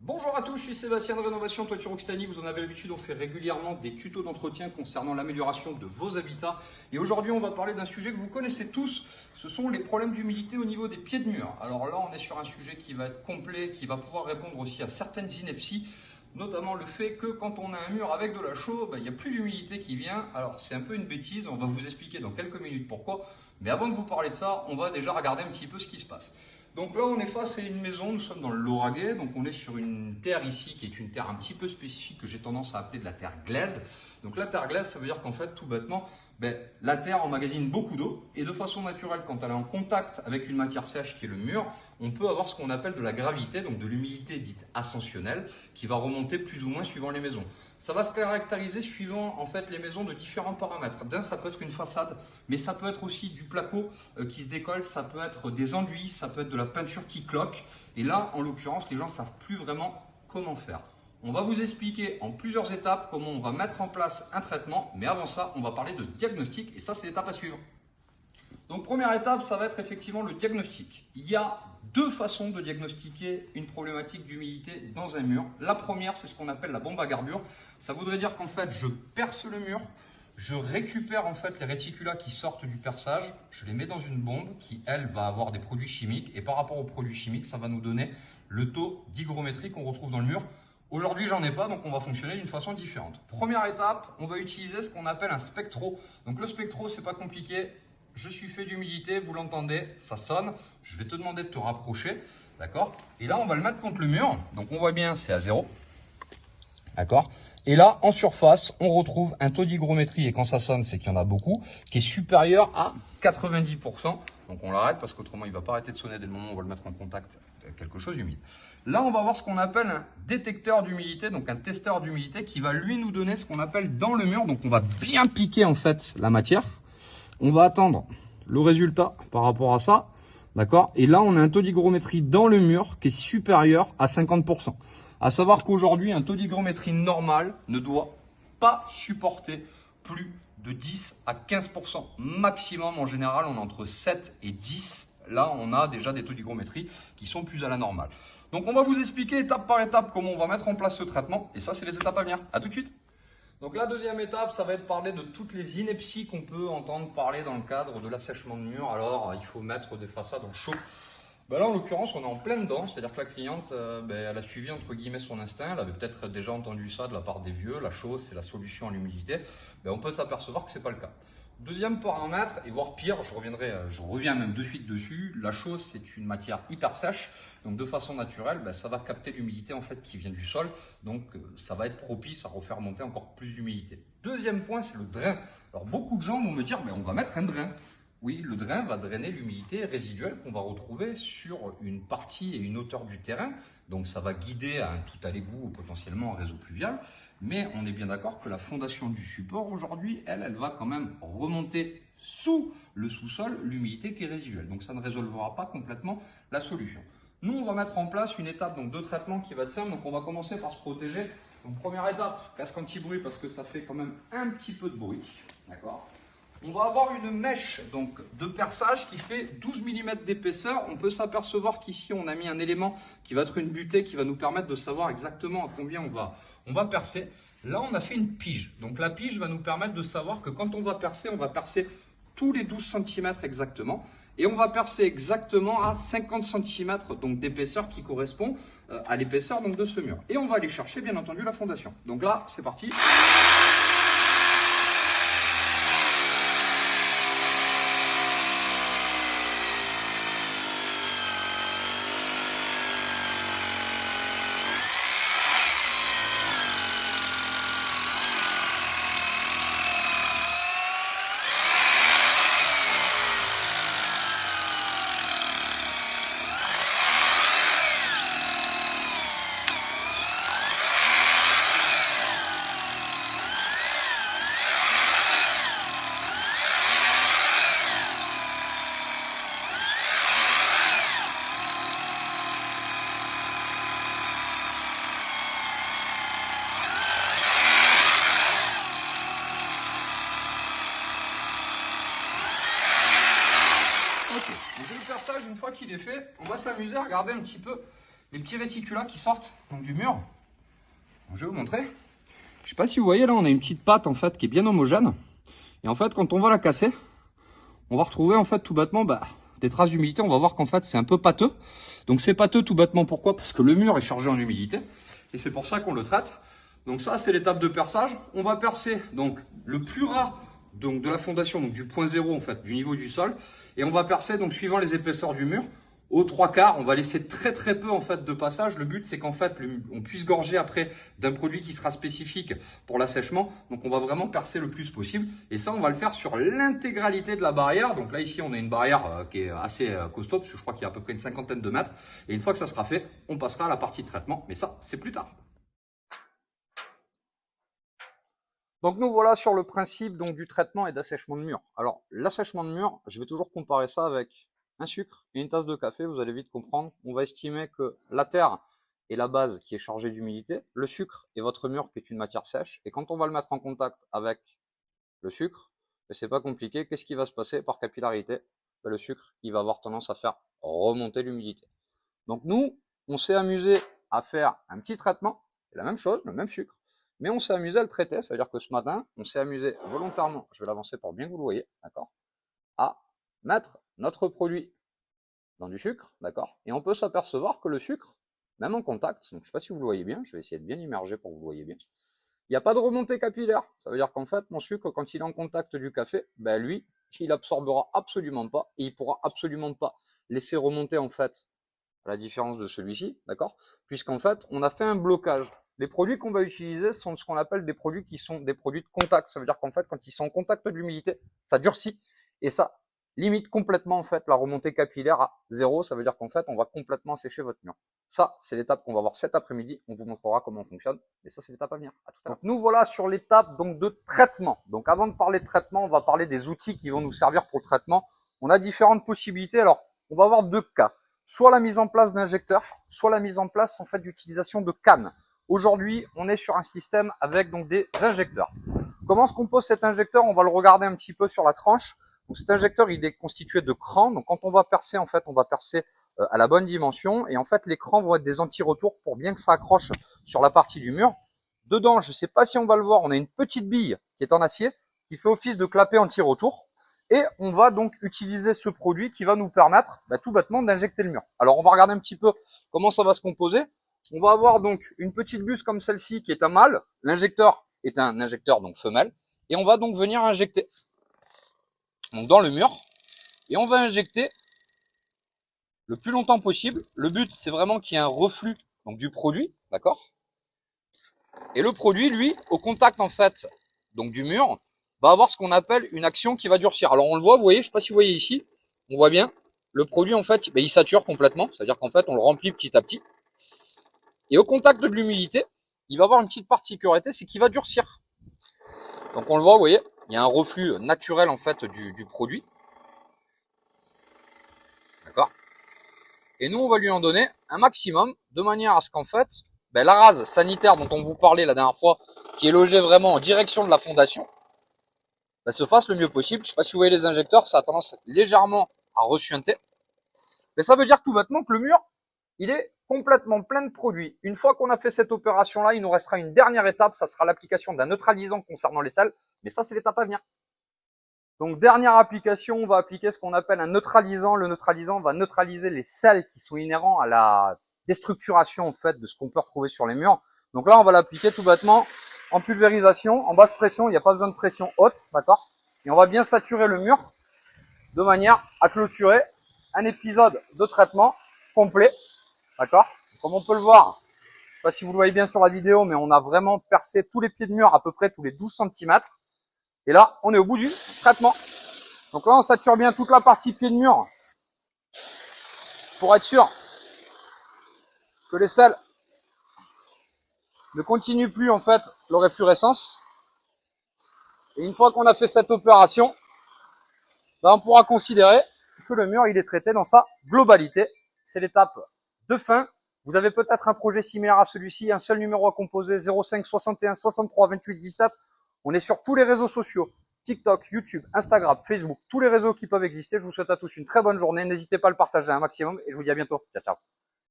Bonjour à tous, je suis Sébastien de Rénovation Toiture Occitanie. Vous en avez l'habitude, on fait régulièrement des tutos d'entretien concernant l'amélioration de vos habitats. Et aujourd'hui, on va parler d'un sujet que vous connaissez tous, ce sont les problèmes d'humidité au niveau des pieds de mur. Alors là, on est sur un sujet qui va être complet, qui va pouvoir répondre aussi à certaines inepties, notamment le fait que quand on a un mur avec de la chaux, il n'y a plus d'humidité qui vient. Alors c'est un peu une bêtise, on va vous expliquer dans quelques minutes pourquoi. Mais avant de vous parler de ça, on va déjà regarder un petit peu ce qui se passe. Donc là, on est face à une maison, nous sommes dans le Lauragais, donc on est sur une terre ici qui est une terre un petit peu spécifique que j'ai tendance à appeler de la terre glaise. Donc la terre glaise, ça veut dire qu'en fait, tout bêtement, la terre emmagasine beaucoup d'eau et de façon naturelle, quand elle est en contact avec une matière sèche qui est le mur, on peut avoir ce qu'on appelle de la gravité, donc de l'humidité dite ascensionnelle, qui va remonter plus ou moins suivant les maisons. Ça va se caractériser suivant en fait les maisons de différents paramètres. D'un, ça peut être une façade, mais ça peut être aussi du placo qui se décolle, ça peut être des enduits, ça peut être de la peinture qui cloque. Et là, en l'occurrence, les gens ne savent plus vraiment comment faire. On va vous expliquer en plusieurs étapes comment on va mettre en place un traitement, mais avant ça, on va parler de diagnostic et ça, c'est l'étape à suivre. Donc première étape, ça va être effectivement le diagnostic. Il y a deux façons de diagnostiquer une problématique d'humidité dans un mur. La première, c'est ce qu'on appelle la bombe à garbure. Ça voudrait dire qu'en fait, je perce le mur, je récupère en fait les réticulats qui sortent du perçage, je les mets dans une bombe qui, elle, va avoir des produits chimiques. Et par rapport aux produits chimiques, ça va nous donner le taux d'hygrométrie qu'on retrouve dans le mur. Aujourd'hui, j'en ai pas, donc on va fonctionner d'une façon différente. Première étape, on va utiliser ce qu'on appelle un spectro. Donc le spectro, c'est pas compliqué. Je suis fait d'humidité, vous l'entendez, ça sonne. Je vais te demander de te rapprocher, d'accord? Et là, on va le mettre contre le mur. Donc, on voit bien, c'est à 0. D'accord? Et là, en surface, on retrouve un taux d'hygrométrie, et quand ça sonne, c'est qu'il y en a beaucoup, qui est supérieur à 90%. Donc, on l'arrête parce qu'autrement, il ne va pas arrêter de sonner dès le moment où on va le mettre en contact avec quelque chose d'humide. Là, on va voir ce qu'on appelle un détecteur d'humidité, donc un testeur d'humidité qui va lui nous donner ce qu'on appelle dans le mur. Donc, on va bien piquer en fait la matière. On va attendre le résultat par rapport à ça, d'accord? Et là, on a un taux d'hygrométrie dans le mur qui est supérieur à 50%. À savoir qu'aujourd'hui, un taux d'hygrométrie normal ne doit pas supporter plus de 10 à 15% maximum. En général, on est entre 7 et 10. Là, on a déjà des taux d'hygrométrie qui sont plus à la normale. Donc, on va vous expliquer étape par étape comment on va mettre en place ce traitement. Et ça, c'est les étapes à venir. À tout de suite. Donc la deuxième étape, ça va être parler de toutes les inepties qu'on peut entendre parler dans le cadre de l'assèchement de mur. Alors, il faut mettre des façades en chaud. Là, en l'occurrence, on est en plein dedans. C'est-à-dire que la cliente, elle a suivi, entre guillemets, son instinct. Elle avait peut-être déjà entendu ça de la part des vieux. La chaux, c'est la solution à l'humidité. On peut s'apercevoir que ce n'est pas le cas. Deuxième paramètre, et voire pire, je reviens même de suite dessus, la chaux c'est une matière hyper sèche, donc de façon naturelle, ça va capter l'humidité en fait qui vient du sol, donc ça va être propice à refaire monter encore plus d'humidité. Deuxième point, c'est le drain. Alors beaucoup de gens vont me dire, on va mettre un drain. Oui, le drain va drainer l'humidité résiduelle qu'on va retrouver sur une partie et une hauteur du terrain. Donc ça va guider à un tout à l'égout ou potentiellement un réseau pluvial. Mais on est bien d'accord que la fondation du support aujourd'hui, elle va quand même remonter sous le sous-sol l'humidité qui est résiduelle. Donc ça ne résolvera pas complètement la solution. Nous, on va mettre en place une étape de traitement qui va être simple. Donc on va commencer par se protéger. Donc première étape, casque anti-bruit parce que ça fait quand même un petit peu de bruit. D'accord ? On va avoir une mèche donc, de perçage qui fait 12 mm d'épaisseur. On peut s'apercevoir qu'ici, on a mis un élément qui va être une butée qui va nous permettre de savoir exactement à combien on va percer. Là, on a fait une pige. Donc la pige va nous permettre de savoir que quand on va percer tous les 12 cm exactement. Et on va percer exactement à 50 cm d'épaisseur qui correspond à l'épaisseur de ce mur. Et on va aller chercher, bien entendu, la fondation. Donc là, c'est parti. Une fois qu'il est fait, on va s'amuser à regarder un petit peu les petits réticulats qui sortent donc du mur. Donc, je vais vous montrer. Je sais pas si vous voyez là, on a une petite pâte en fait qui est bien homogène. Et en fait, quand on va la casser, on va retrouver en fait tout bêtement des traces d'humidité. On va voir qu'en fait c'est un peu pâteux. Donc c'est pâteux tout bêtement, pourquoi? Parce que le mur est chargé en humidité. Et c'est pour ça qu'on le traite. Donc ça, c'est l'étape de perçage. On va percer donc le plus ras donc de la fondation, donc du point zéro en fait, du niveau du sol. Et on va percer donc suivant les épaisseurs du mur. Aux 3/4, on va laisser très peu en fait de passage. Le but c'est qu'en fait on puisse gorger après d'un produit qui sera spécifique pour l'assèchement. Donc on va vraiment percer le plus possible. Et ça on va le faire sur l'intégralité de la barrière. Donc là ici on a une barrière qui est assez costaud, parce que je crois qu'il y a à peu près une cinquantaine de mètres. Et une fois que ça sera fait, on passera à la partie de traitement. Mais ça c'est plus tard. Donc nous voilà sur le principe donc du traitement et d'assèchement de mur. Alors l'assèchement de mur, je vais toujours comparer ça avec un sucre et une tasse de café, vous allez vite comprendre. On va estimer que la terre est la base qui est chargée d'humidité, le sucre est votre mur qui est une matière sèche, et quand on va le mettre en contact avec le sucre, c'est pas compliqué, qu'est-ce qui va se passer par capillarité? Le sucre, il va avoir tendance à faire remonter l'humidité. Donc nous, on s'est amusé à faire un petit traitement, c'est la même chose, le même sucre, mais on s'est amusé à le traiter, ça veut dire que ce matin, on s'est amusé volontairement, je vais l'avancer pour bien que vous le voyez, d'accord, à mettre notre produit dans du sucre, d'accord, et on peut s'apercevoir que le sucre, même en contact, donc je ne sais pas si vous le voyez bien, je vais essayer de bien immerger pour que vous le voyez bien, il n'y a pas de remontée capillaire, ça veut dire qu'en fait, mon sucre, quand il est en contact du café, lui, il absorbera absolument pas, et il pourra absolument pas laisser remonter en fait, à la différence de celui-ci, d'accord, puisqu'en fait, on a fait un blocage. Les produits qu'on va utiliser sont ce qu'on appelle des produits qui sont des produits de contact. Ça veut dire qu'en fait, quand ils sont en contact de l'humidité, ça durcit et ça limite complètement en fait la remontée capillaire à 0. Ça veut dire qu'en fait, on va complètement assécher votre mur. Ça, c'est l'étape qu'on va voir cet après-midi. On vous montrera comment on fonctionne. Et ça, c'est l'étape à venir. À tout à l'heure. Nous voilà sur l'étape donc de traitement. Donc, avant de parler de traitement, on va parler des outils qui vont nous servir pour le traitement. On a différentes possibilités. Alors, on va avoir deux cas. Soit la mise en place d'injecteurs, soit la mise en place en fait d'utilisation de cannes. Aujourd'hui, on est sur un système avec donc des injecteurs. Comment se compose cet injecteur? On va le regarder un petit peu sur la tranche. Donc cet injecteur, il est constitué de crans. Donc quand on va percer, en fait, on va percer à la bonne dimension. Et en fait, les crans vont être des anti-retours pour bien que ça accroche sur la partie du mur. Dedans, je ne sais pas si on va le voir, on a une petite bille qui est en acier, qui fait office de clapet anti-retour. Et on va donc utiliser ce produit qui va nous permettre tout bêtement d'injecter le mur. Alors on va regarder un petit peu comment ça va se composer. On va avoir donc une petite buse comme celle-ci qui est un mâle. L'injecteur est un injecteur donc femelle. Et on va donc venir injecter donc dans le mur. Et on va injecter le plus longtemps possible. Le but, c'est vraiment qu'il y ait un reflux donc du produit, d'accord? Et le produit, lui, au contact en fait donc du mur, va avoir ce qu'on appelle une action qui va durcir. Alors on le voit, vous voyez, je ne sais pas si vous voyez ici, on voit bien, le produit en fait, il sature complètement, c'est-à-dire qu'en fait on le remplit petit à petit. Et au contact de l'humidité, il va avoir une petite particularité, c'est qu'il va durcir. Donc on le voit, vous voyez, il y a un reflux naturel en fait du produit. D'accord. Et nous on va lui en donner un maximum, de manière à ce qu'en fait, la rase sanitaire dont on vous parlait la dernière fois, qui est logée vraiment en direction de la fondation, se fasse le mieux possible. Je ne sais pas si vous voyez les injecteurs, ça a tendance légèrement à resuinter. Mais ça veut dire tout bêtement que le mur, il est complètement plein de produits. Une fois qu'on a fait cette opération-là, il nous restera une dernière étape, ça sera l'application d'un neutralisant concernant les sels, mais ça c'est l'étape à venir. Donc dernière application, on va appliquer ce qu'on appelle un neutralisant. Le neutralisant va neutraliser les sels qui sont inhérents à la déstructuration en fait de ce qu'on peut retrouver sur les murs. Donc là on va l'appliquer tout bêtement en pulvérisation, en basse pression, il n'y a pas besoin de pression haute, d'accord? Et on va bien saturer le mur de manière à clôturer un épisode de traitement complet, d'accord? Comme on peut le voir, je ne sais pas si vous le voyez bien sur la vidéo, mais on a vraiment percé tous les pieds de mur à peu près tous les 12 cm. Et là, on est au bout du traitement. Donc là, on sature bien toute la partie pied de mur pour être sûr que les sels ne continuent plus en fait leur efflorescence. Et une fois qu'on a fait cette opération, on pourra considérer que le mur il est traité dans sa globalité. C'est l'étape de fin. Vous avez peut-être un projet similaire à celui-ci, un seul numéro à composer, 05 61 63 28 17. On est sur tous les réseaux sociaux, TikTok, YouTube, Instagram, Facebook, tous les réseaux qui peuvent exister. Je vous souhaite à tous une très bonne journée. N'hésitez pas à le partager un maximum et je vous dis à bientôt. Ciao, ciao.